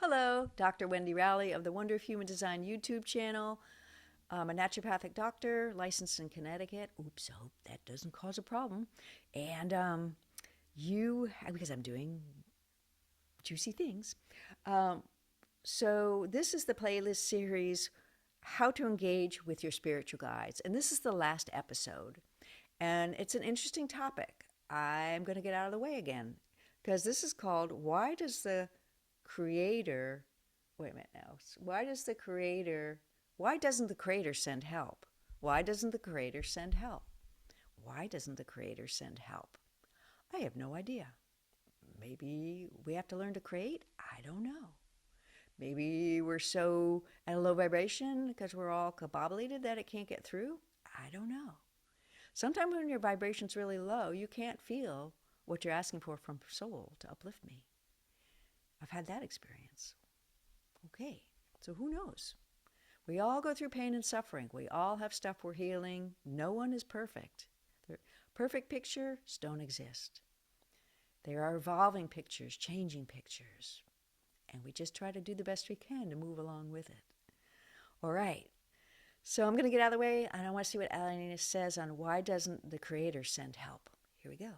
Hello, Dr. Wendy Rowley of the Wonder of Human Design YouTube channel. I'm a naturopathic doctor licensed in Connecticut. Oops, I hope that doesn't cause a problem. And because I'm doing juicy things. Um, so, this is the playlist series, How to Engage with Your Spiritual Guides. And this is the last episode. And it's an interesting topic. I'm going to get out of the way again because this is called Why Does the Creator wait a minute now. Why doesn't the creator send help? Why doesn't the creator send help? Why doesn't the creator send help? I have no idea. Maybe we have to learn to create? I don't know. Maybe we're so at a low vibration because we're all kabobulated that it can't get through? I don't know. Sometimes when your vibration's really low, you can't feel what you're asking for from soul to uplift me. I've had that experience. Okay, so who knows? We all go through pain and suffering. We all have stuff we're healing. No one is perfect. The perfect pictures don't exist. There are evolving pictures, changing pictures. And we just try to do the best we can to move along with it. All right. So I'm going to get out of the way, and I want to see what Allaenea says on why doesn't the creator send help. Here we go.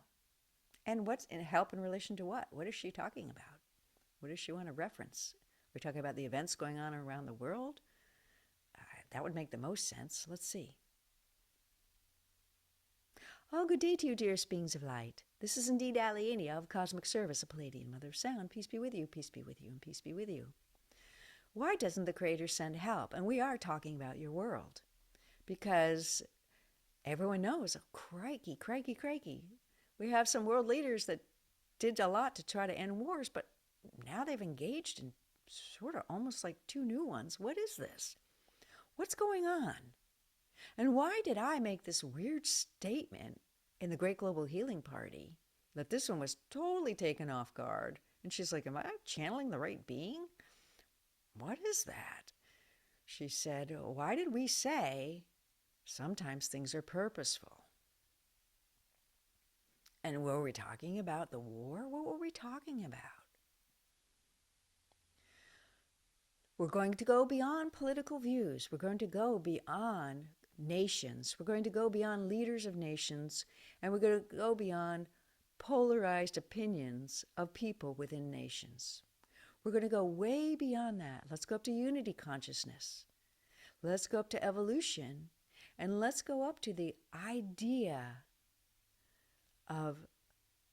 And what's in help in relation to what? What is she talking about? What does she want to reference? We're talking about the events going on around the world? That would make the most sense. Let's see. Oh, good day to you, dearest beings of light. This is indeed Allaenea of Cosmic Service, a Palladian Mother of Sound. Peace be with you, peace be with you, and peace be with you. Why doesn't the Creator send help? And we are talking about your world. Because everyone knows, oh, crikey, crikey, crikey. We have some world leaders that did a lot to try to end wars, but now they've engaged in sort of almost like two new ones. What is this? What's going on? And why did I make this weird statement in the Great Global Healing Party that this one was totally taken off guard? And she's like, am I channeling the right being? What is that? She said, why did we say sometimes things are purposeful? And were we talking about the war? What were we talking about? We're going to go beyond political views. We're going to go beyond nations. We're going to go beyond leaders of nations. And we're going to go beyond polarized opinions of people within nations. We're going to go way beyond that. Let's go up to unity consciousness. Let's go up to evolution. And let's go up to the idea of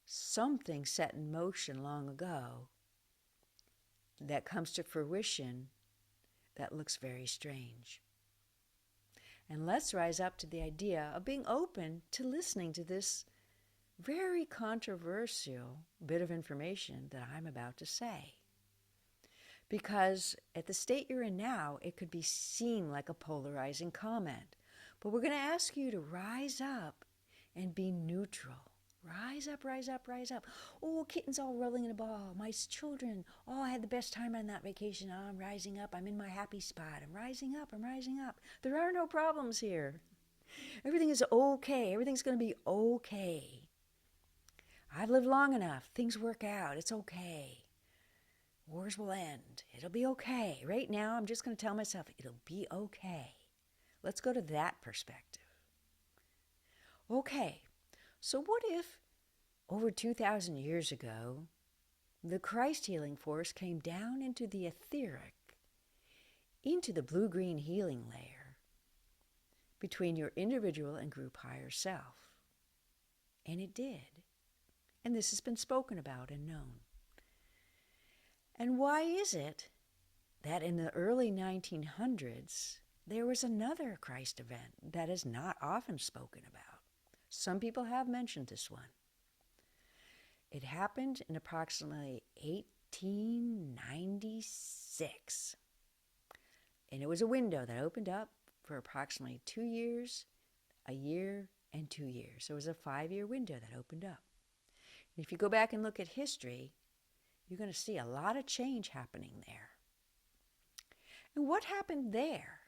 something set in motion long ago that comes to fruition that looks very strange. And let's rise up to the idea of being open to listening to this very controversial bit of information that I'm about to say. Because at the state you're in now, it could be seen like a polarizing comment. But we're going to ask you to rise up and be neutral. Rise up, rise up, rise up. Oh, kittens all rolling in a ball. My children, oh, I had the best time on that vacation. Oh, I'm rising up. I'm in my happy spot. I'm rising up. I'm rising up. There are no problems here. Everything is okay. Everything's going to be okay. I've lived long enough. Things work out. It's okay. Wars will end. It'll be okay. Right now, I'm just going to tell myself, it'll be okay. Let's go to that perspective. Okay. So what if over 2,000 years ago, the Christ healing force came down into the etheric, into the blue-green healing layer between your individual and group higher self? And it did. And this has been spoken about and known. And why is it that in the early 1900s, there was another Christ event that is not often spoken about? Some people have mentioned this one. It happened in approximately 1896. And it was a window that opened up for approximately 2 years, a year, and 2 years. So it was a 5-year window that opened up. And if you go back and look at history, you're going to see a lot of change happening there. And what happened there?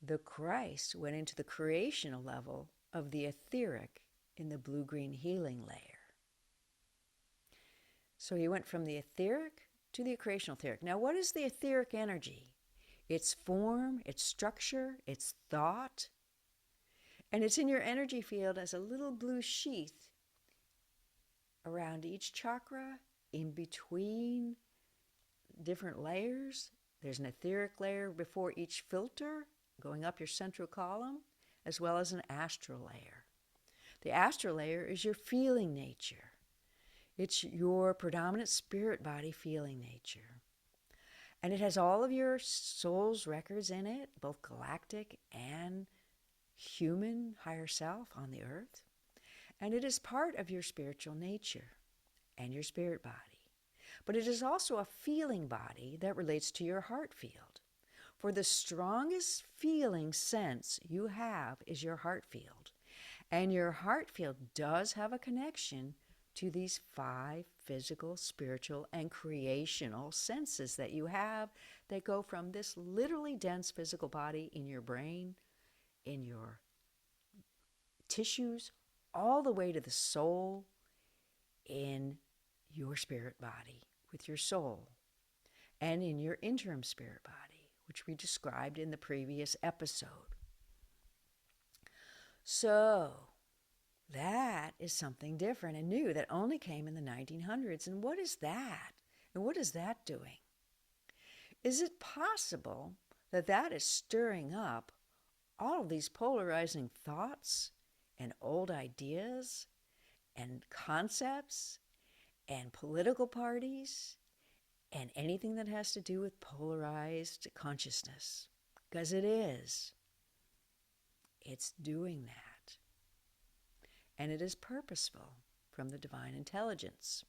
The Christ went into the creational level of the etheric in the blue-green healing layer. So he went from the etheric to the creational etheric. Now, what is the etheric energy? It's form, it's structure, it's thought, and it's in your energy field as a little blue sheath around each chakra, in between different layers. There's an etheric layer before each filter going up your central column, as well as an astral layer. The astral layer is your feeling nature. It's your predominant spirit body feeling nature. And it has all of your soul's records in it, both galactic and human higher self on the earth. And it is part of your spiritual nature and your spirit body. But it is also a feeling body that relates to your heart field. For the strongest feeling sense you have is your heart field. And your heart field does have a connection to these 5 physical, spiritual, and creational senses that you have that go from this literally dense physical body in your brain, in your tissues, all the way to the soul in your spirit body with your soul, and in your interim spirit body, which we described in the previous episode. So that is something different and new that only came in the 1900s. And what is that? And what is that doing? Is it possible that that is stirring up all of these polarizing thoughts and old ideas and concepts and political parties and anything that has to do with polarized consciousness? Because it is. It's doing that. And it is purposeful from the divine intelligence.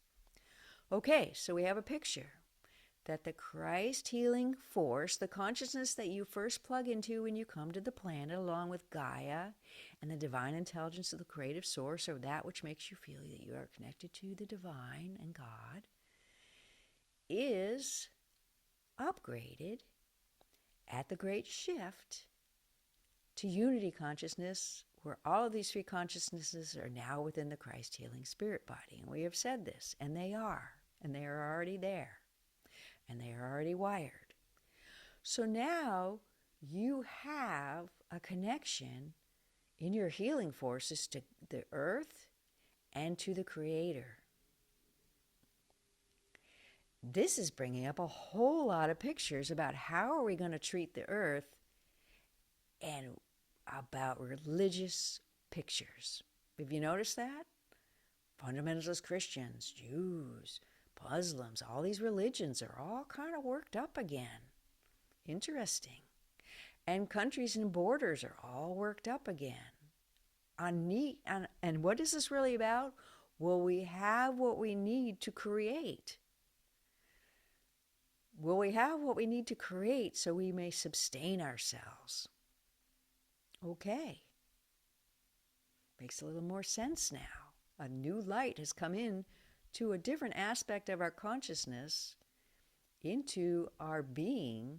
Okay, so we have a picture that the Christ healing force, the consciousness that you first plug into when you come to the planet, along with Gaia and the divine intelligence of the creative source, or that which makes you feel that you are connected to the divine and God, is upgraded at the great shift to unity consciousness, where all of these 3 consciousnesses are now within the Christ healing spirit body. And we have said this, and they are already there, and they are already wired. So now you have a connection in your healing forces to the earth and to the Creator. This is bringing up a whole lot of pictures about how are we going to treat the earth, and about religious pictures. Have you noticed that? Fundamentalist Christians, Jews, Muslims, all these religions are all kind of worked up again. Interesting. And countries and borders are all worked up again. And what is this really about? Will we have what we need to create? Will we have what we need to create so we may sustain ourselves? Okay. Makes a little more sense now. A new light has come in to a different aspect of our consciousness, into our being,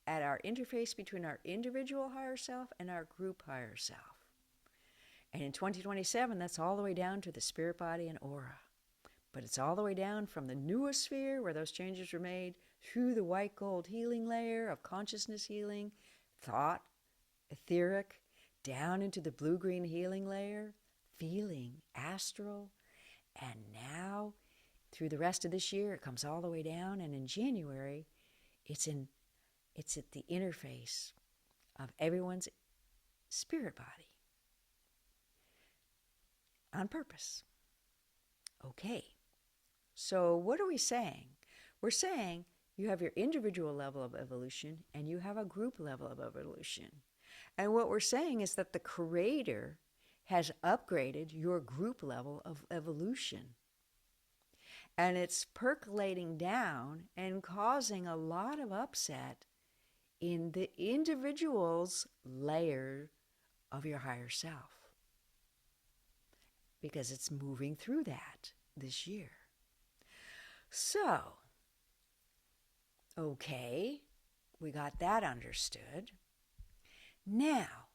at our interface between our individual higher self and our group higher self. And in 2027, that's all the way down to the spirit body and aura. But it's all the way down from the noosphere, where those changes were made, through the white gold healing layer of consciousness healing, thought, etheric, down into the blue-green healing layer, feeling, astral, and now through the rest of this year it comes all the way down, and in January it's at the interface of everyone's spirit body on purpose. Okay, so what are we saying? We're saying you have your individual level of evolution and you have a group level of evolution. And what we're saying is that the Creator has upgraded your group level of evolution. And it's percolating down and causing a lot of upset in the individual's layer of your higher self, because it's moving through that this year. So, okay, we got that understood. Now,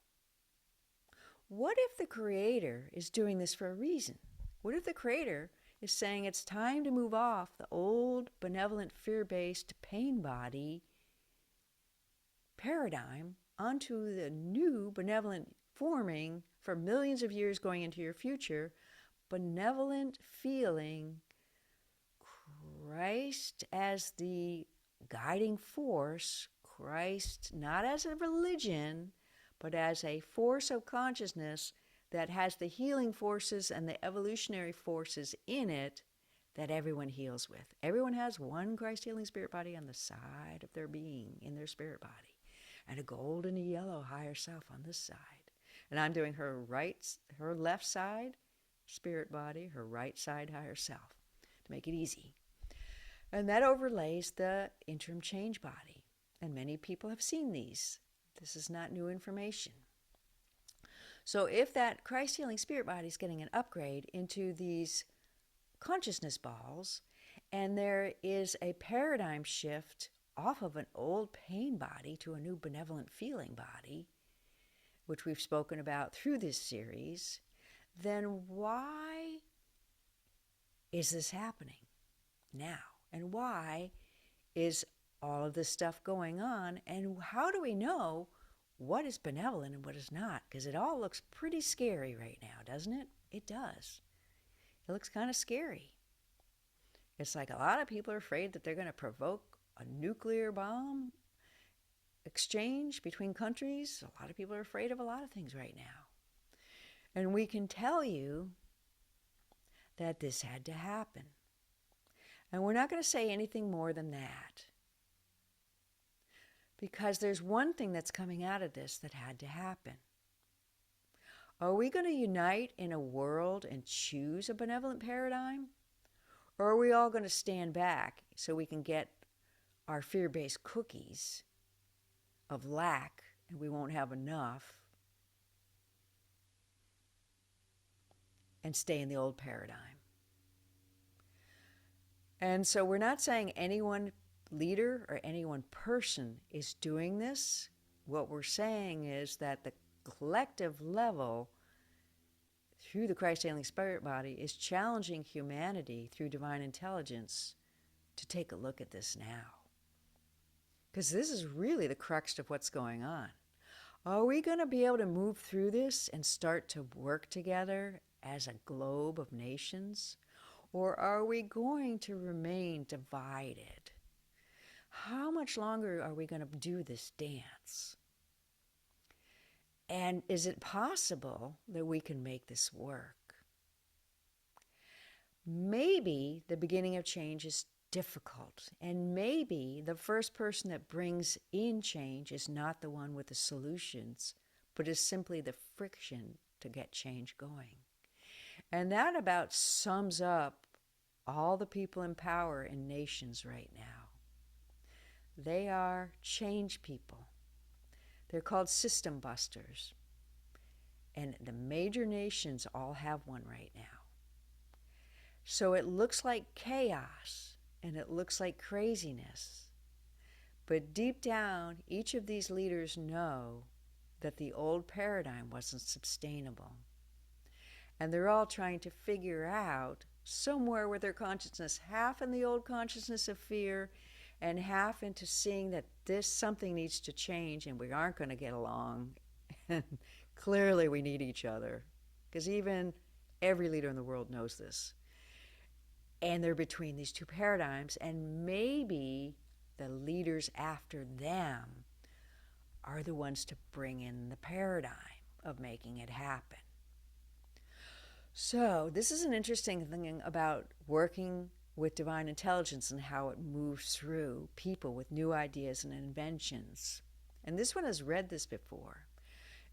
what if the Creator is doing this for a reason? What if the Creator is saying it's time to move off the old benevolent fear-based pain body paradigm onto the new benevolent forming for millions of years going into your future, benevolent feeling Christ as the guiding force, Christ not as a religion, but as a force of consciousness that has the healing forces and the evolutionary forces in it that everyone heals with. Everyone has one Christ healing spirit body on the side of their being, in their spirit body, and a gold and a yellow higher self on this side. And I'm doing her left side spirit body, her right side higher self, to make it easy. And that overlays the interim change body. And many people have seen these. This is not new information. So if that Christ healing spirit body is getting an upgrade into these consciousness balls, and there is a paradigm shift off of an old pain body to a new benevolent feeling body, which we've spoken about through this series, then why is this happening now? And why is all of this stuff going on? And how do we know what is benevolent and what is not? Because it all looks pretty scary right now, doesn't it? It does. It looks kind of scary. It's like a lot of people are afraid that they're going to provoke a nuclear bomb exchange between countries. A lot of people are afraid of a lot of things right now. And we can tell you that this had to happen. And we're not going to say anything more than that. Because there's one thing that's coming out of this that had to happen. Are we going to unite in a world and choose a benevolent paradigm? Or are we all going to stand back so we can get our fear-based cookies of lack and we won't have enough and stay in the old paradigm? And so we're not saying any one leader or any one person is doing this. What we're saying is that the collective level through the Christ healing spirit body is challenging humanity through divine intelligence to take a look at this now. Because this is really the crux of what's going on. Are we going to be able to move through this and start to work together as a globe of nations? Or are we going to remain divided? How much longer are we going to do this dance? And is it possible that we can make this work? Maybe the beginning of change is difficult, and maybe the first person that brings in change is not the one with the solutions, but is simply the friction to get change going. And that about sums up all the people in power in nations right now. They are change people. They're called system busters. And the major nations all have one right now. So it looks like chaos and it looks like craziness. But deep down, each of these leaders know that the old paradigm wasn't sustainable. And they're all trying to figure out somewhere with their consciousness, half in the old consciousness of fear and half into seeing that something needs to change and we aren't going to get along. And clearly we need each other, because even every leader in the world knows this. And they're between these two paradigms, and maybe the leaders after them are the ones to bring in the paradigm of making it happen. So this is an interesting thing about working with divine intelligence and how it moves through people with new ideas and inventions. And this one has read this before,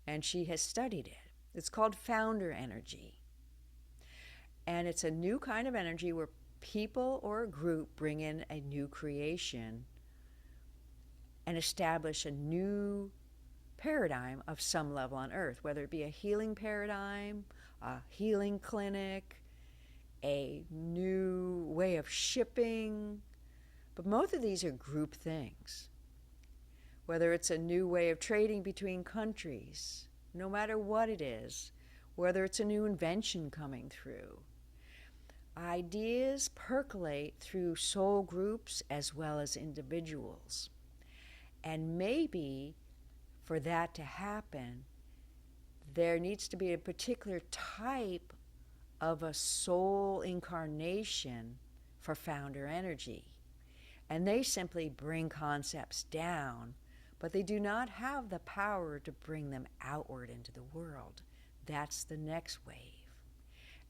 and she has studied it. It's called founder energy. And it's a new kind of energy where people or a group bring in a new creation and establish a new paradigm of some level on Earth, whether it be a healing paradigm, a healing clinic, a new way of shipping. But most of these are group things. Whether it's a new way of trading between countries, no matter what it is, whether it's a new invention coming through. ideas percolate through soul groups as well as individuals. And maybe for that to happen, there needs to be a particular type of a soul incarnation for founder energy. And they simply bring concepts down, but they do not have the power to bring them outward into the world. That's the next wave.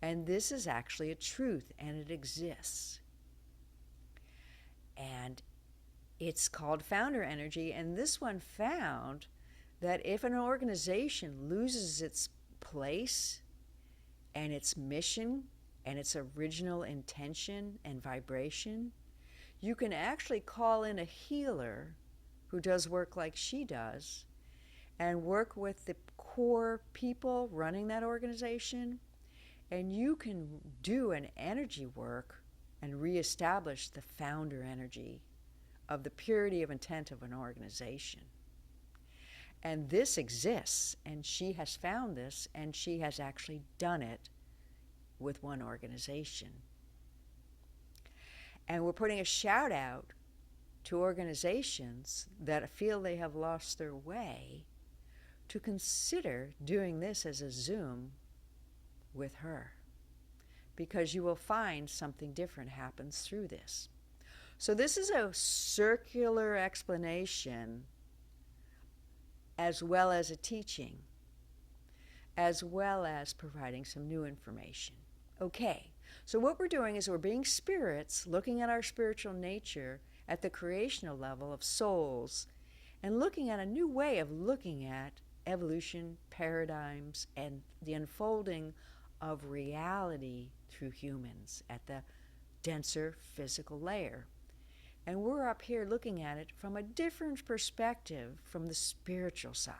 And this is actually a truth, and it exists. And it's called founder energy, and this one found that if an organization loses its place and its mission and its original intention and vibration, you can actually call in a healer who does work like she does and work with the core people running that organization, and you can do an energy work and reestablish the founder energy of the purity of intent of an organization. And this exists, and she has found this, and she has actually done it with one organization. And we're putting a shout out to organizations that feel they have lost their way to consider doing this as a Zoom with her, because you will find something different happens through this. So this is a circular explanation as well as a teaching, as well as providing some new information. Okay, so what we're doing is we're being spirits, looking at our spiritual nature at the creational level of souls, and looking at a new way of looking at evolution, paradigms, and the unfolding of reality through humans at the denser physical layer. And we're up here looking at it from a different perspective, from the spiritual side.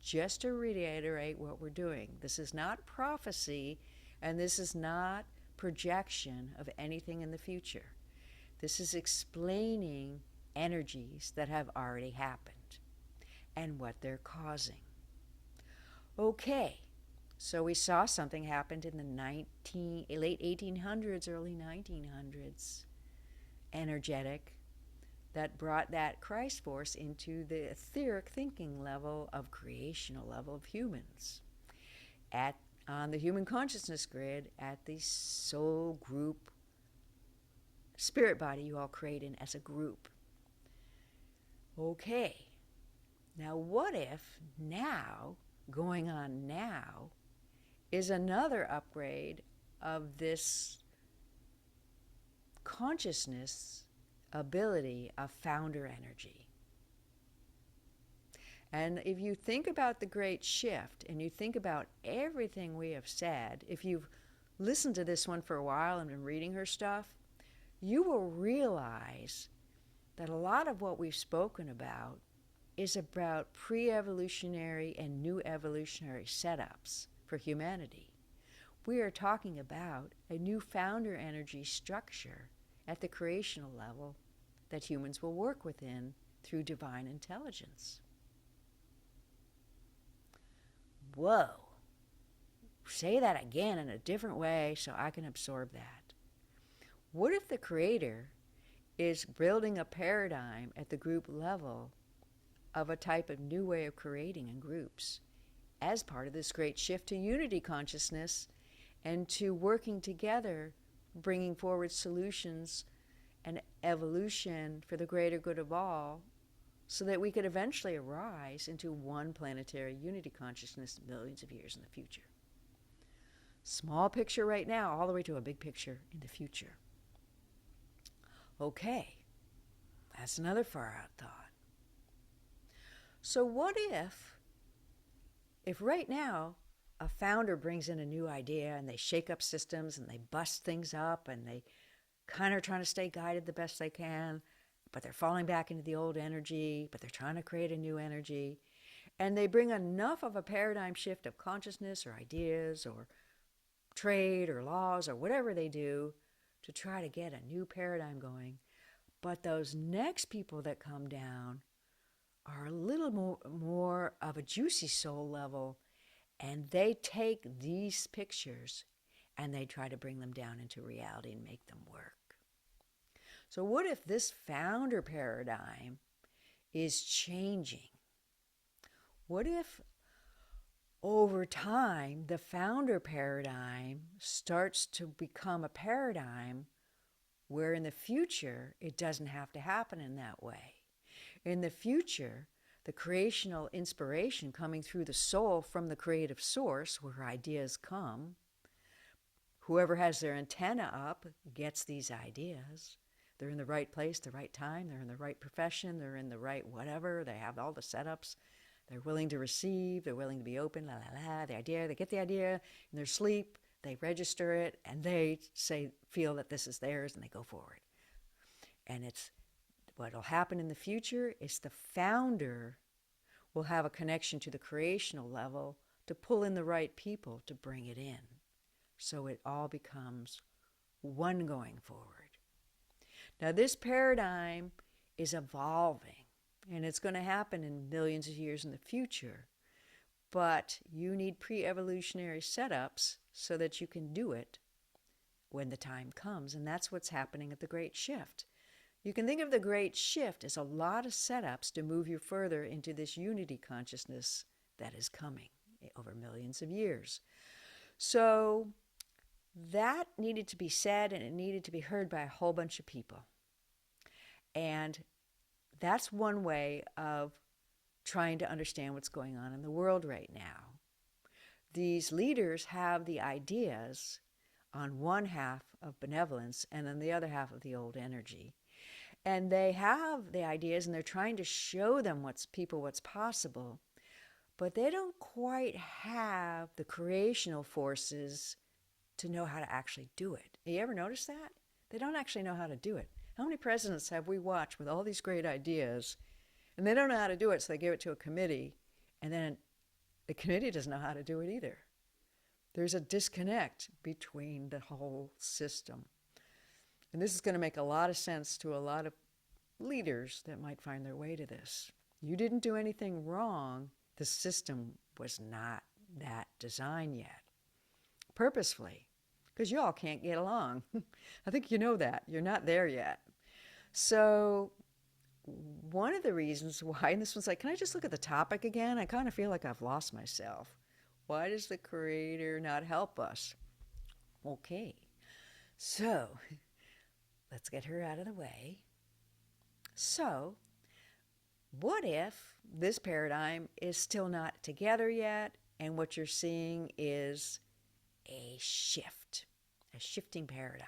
Just to reiterate what we're doing, this is not prophecy, and this is not projection of anything in the future. This is explaining energies that have already happened and what they're causing. Okay, so we saw something happened in the late 1800s, early 1900s, energetic, that brought that Christ force into the etheric thinking level of creational level of humans on the human consciousness grid at the soul group spirit body you all create in as a group. Okay, now what if now, going on now, is another upgrade of this consciousness ability of founder energy? And if you think about the great shift and you think about everything we have said, if you've listened to this one for a while and been reading her stuff, you will realize that a lot of what we've spoken about is about pre-evolutionary and new evolutionary setups for humanity. We are talking about a new founder energy structure at the creational level that humans will work within through divine intelligence. Whoa. Say that again in a different way so I can absorb that. What if the Creator is building a paradigm at the group level of a type of new way of creating in groups as part of this great shift to unity consciousness and to working together, bringing forward solutions and evolution for the greater good of all, so that we could eventually arise into one planetary unity consciousness millions of years in the future. Small picture right now, all the way to a big picture in the future. Okay, that's another far out thought. So what if right now a founder brings in a new idea and they shake up systems and they bust things up and they kind of trying to stay guided the best they can, but they're falling back into the old energy, but they're trying to create a new energy, and they bring enough of a paradigm shift of consciousness or ideas or trade or laws or whatever they do to try to get a new paradigm going. But those next people that come down are a little more of a juicy soul level, and they take these pictures and they try to bring them down into reality and make them work. So what if this founder paradigm is changing? What if over time the founder paradigm starts to become a paradigm where in the future it doesn't have to happen in that way? In the future, the creational inspiration coming through the soul from the creative source where ideas come, whoever has their antenna up gets these ideas. They're in the right place, the right time, they're in the right profession, they're in the right whatever, they have all the setups, they're willing to receive, they're willing to be open, the idea, they get the idea in their sleep, they register it, and they feel that this is theirs, and they go forward. And it's what will happen in the future is the founder will have a connection to the creational level to pull in the right people to bring it in. So it all becomes one going forward. Now this paradigm is evolving, and it's going to happen in millions of years in the future. But you need pre-evolutionary setups so that you can do it when the time comes. And that's what's happening at the Great Shift. You can think of the Great Shift as a lot of setups to move you further into this unity consciousness that is coming over millions of years. So that needed to be said, and it needed to be heard by a whole bunch of people. And that's one way of trying to understand what's going on in the world right now. These leaders have the ideas on one half of benevolence and on the other half of the old energy. And they have the ideas and they're trying to show them what's possible, but they don't quite have the creational forces to know how to actually do it. You ever notice that? They don't actually know how to do it. How many presidents have we watched with all these great ideas, and they don't know how to do it, so they give it to a committee, and then the committee doesn't know how to do it either. There's a disconnect between the whole system. And this is going to make a lot of sense to a lot of leaders that might find their way to this. You didn't do anything wrong. The system was not that designed yet. Purposefully. Because you all can't get along. I think you know that. You're not there yet. So one of the reasons why, and this one's like, can I just look at the topic again? I kind of feel like I've lost myself. Why does the Creator not help us? Okay. So let's get her out of the way. So what if this paradigm is still not together yet, and what you're seeing is a shift, a shifting paradigm?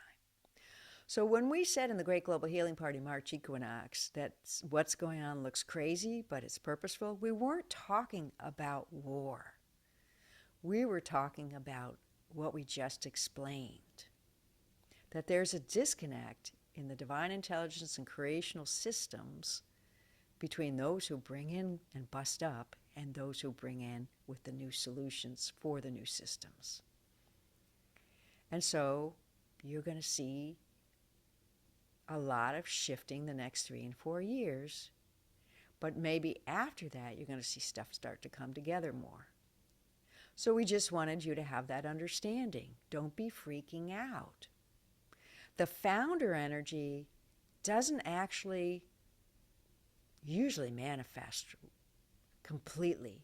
So when we said in the Great Global Healing Party March Equinox that what's going on looks crazy, but it's purposeful, we weren't talking about war. We were talking about what we just explained, that there's a disconnect in the divine intelligence and creational systems between those who bring in and bust up and those who bring in with the new solutions for the new systems. And so you're going to see a lot of shifting the next 3 and 4 years, but maybe after that you're going to see stuff start to come together more. So we just wanted you to have that understanding. Don't be freaking out. The founder energy doesn't actually usually manifest completely.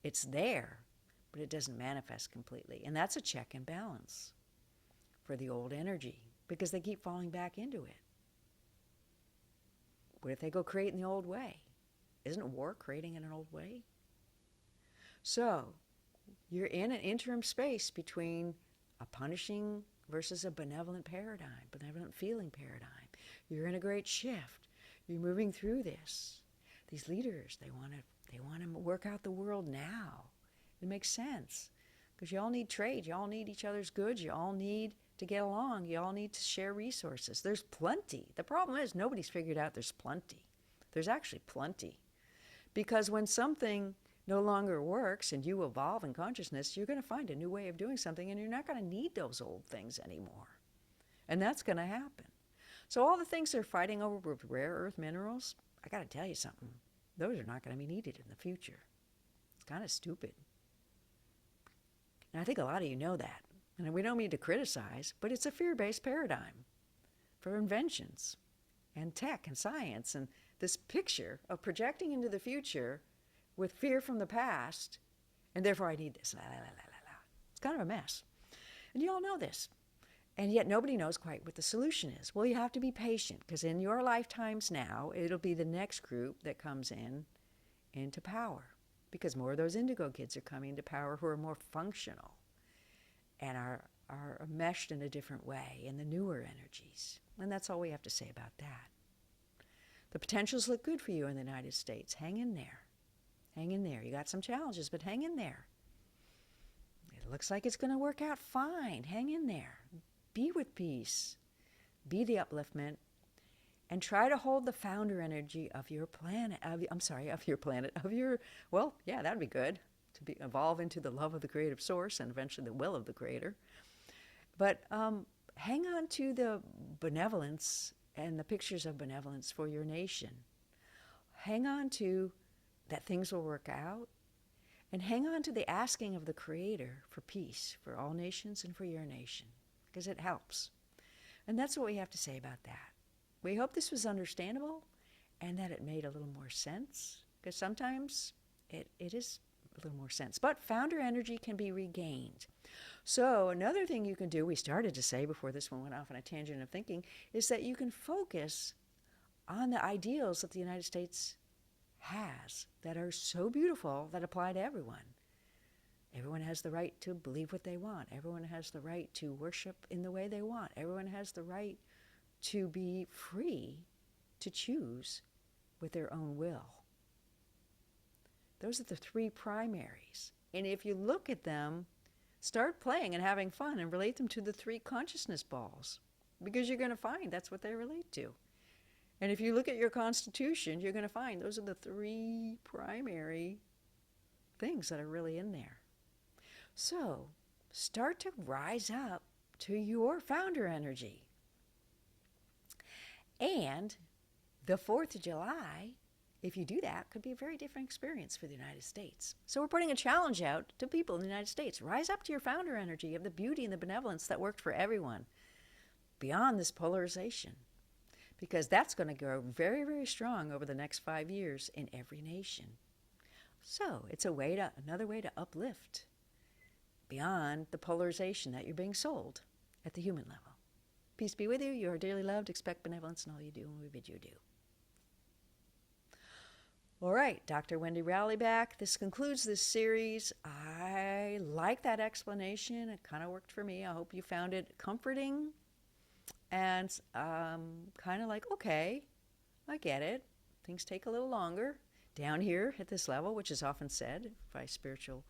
It's there, but it doesn't manifest completely. And that's a check and balance for the old energy, because they keep falling back into it. What if they go create in the old way? Isn't war creating in an old way? So you're in an interim space between a punishing versus a benevolent paradigm, benevolent feeling paradigm. You're in a great shift. You're moving through this. These leaders, they want to work out the world now. It makes sense, because you all need trade. You all need each other's goods. You all need to get along. You all need to share resources. There's plenty. The problem is nobody's figured out there's plenty. There's actually plenty. Because when something no longer works and you evolve in consciousness, you're going to find a new way of doing something, and you're not going to need those old things anymore. And that's going to happen. So all the things they're fighting over with rare earth minerals, I got to tell you something. Those are not going to be needed in the future. It's kind of stupid. And I think a lot of you know that. And we don't mean to criticize, but it's a fear-based paradigm for inventions and tech and science, and this picture of projecting into the future with fear from the past, and therefore I need this. La, la, la, la, la. It's kind of a mess. And you all know this. And yet nobody knows quite what the solution is. Well, you have to be patient, because in your lifetimes now, it'll be the next group that comes into power, because more of those indigo kids are coming into power who are more functional and are meshed in a different way in the newer energies. And that's all we have to say about that. The potentials look good for you in the United States. Hang in there. Hang in there. You got some challenges, but hang in there. It looks like it's going to work out fine. Hang in there. Be with peace. Be the upliftment. And try to hold the founder energy of your planet. Well, yeah, that'd be good. To evolve into the love of the creative source and eventually the will of the creator. But hang on to the benevolence and the pictures of benevolence for your nation. Hang on to that things will work out. And hang on to the asking of the Creator for peace for all nations and for your nation, because it helps. And that's what we have to say about that. We hope this was understandable and that it made a little more sense, because sometimes it is a little more sense. But founder energy can be regained. So another thing you can do, we started to say before this one went off on a tangent of thinking, is that you can focus on the ideals that the United States has that are so beautiful that apply to everyone. Everyone has the right to believe what they want. Everyone has the right to worship in the way they want. Everyone has the right to be free to choose with their own will. Those are the three primaries. And if you look at them, start playing and having fun and relate them to the three consciousness balls, because you're going to find that's what they relate to. And if you look at your Constitution, you're going to find those are the three primary things that are really in there. So start to rise up to your founder energy. And the 4th of July, if you do that, could be a very different experience for the United States. So we're putting a challenge out to people in the United States. Rise up to your founder energy of the beauty and the benevolence that worked for everyone beyond this polarization. Because that's going to grow very, very strong over the next 5 years in every nation. So it's another way to uplift beyond the polarization that you're being sold at the human level. Peace be with you. You are dearly loved. Expect benevolence in all you do, and we bid you do. All right, Dr. Wendy Rowley back. This concludes this series. I like that explanation. It kind of worked for me. I hope you found it comforting. And kind of like, okay, I get it. Things take a little longer down here at this level, which is often said by spiritual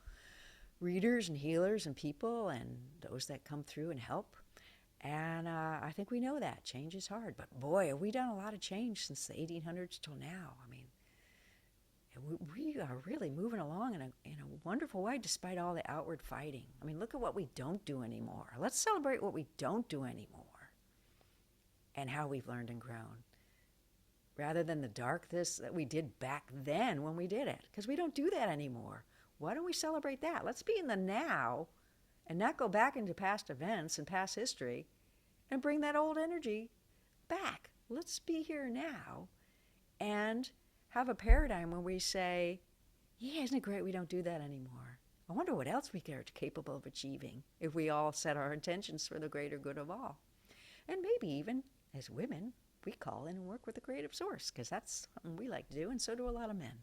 readers and healers and people and those that come through and help. And I think we know that. Change is hard. But boy, have we done a lot of change since the 1800s till now. I mean, we are really moving along in a wonderful way despite all the outward fighting. I mean, look at what we don't do anymore. Let's celebrate what we don't do anymore. And how we've learned and grown, rather than the darkness that we did back then when we did it, because we don't do that anymore. Why don't we celebrate that? Let's be in the now and not go back into past events and past history and bring that old energy back. Let's be here now and have a paradigm where we say, yeah, isn't it great we don't do that anymore? I wonder what else we are capable of achieving if we all set our intentions for the greater good of all. And maybe even as women, we call in and work with the creative source, because that's something we like to do, and so do a lot of men.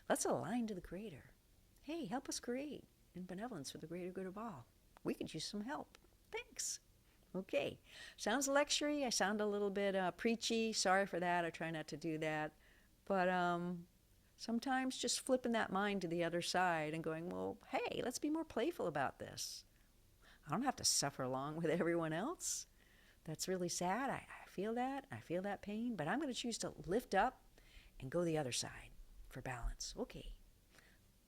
Let's align to the Creator. Hey, help us create in benevolence for the greater good of all. We could use some help. Thanks. Okay. Sounds lectury. I sound a little bit preachy. Sorry for that. I try not to do that. But sometimes just flipping that mind to the other side and going, well, hey, let's be more playful about this. I don't have to suffer along with everyone else. That's really sad. I feel that. I feel that pain. But I'm going to choose to lift up and go the other side for balance. Okay.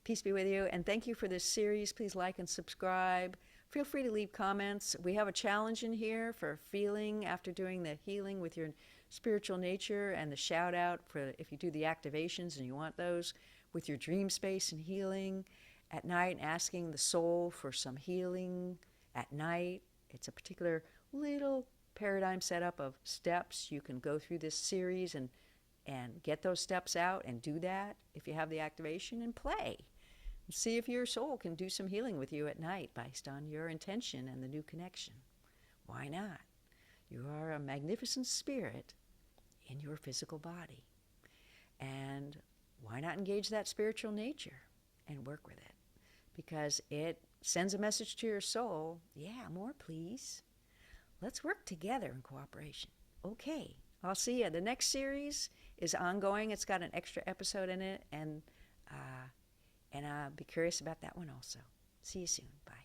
Peace be with you. And thank you for this series. Please like and subscribe. Feel free to leave comments. We have a challenge in here for feeling after doing the healing with your spiritual nature, and the shout out for if you do the activations and you want those with your dream space and healing at night, asking the soul for some healing at night. It's a particular little paradigm setup of steps. You can go through this series and get those steps out and do that if you have the activation, and play. See if your soul can do some healing with you at night based on your intention and the new connection. Why not? You are a magnificent spirit in your physical body. And why not engage that spiritual nature and work with it? Because it sends a message to your soul, yeah, more please. Let's work together in cooperation. Okay, I'll see you. The next series is ongoing. It's got an extra episode in it, and be curious about that one also. See you soon. Bye.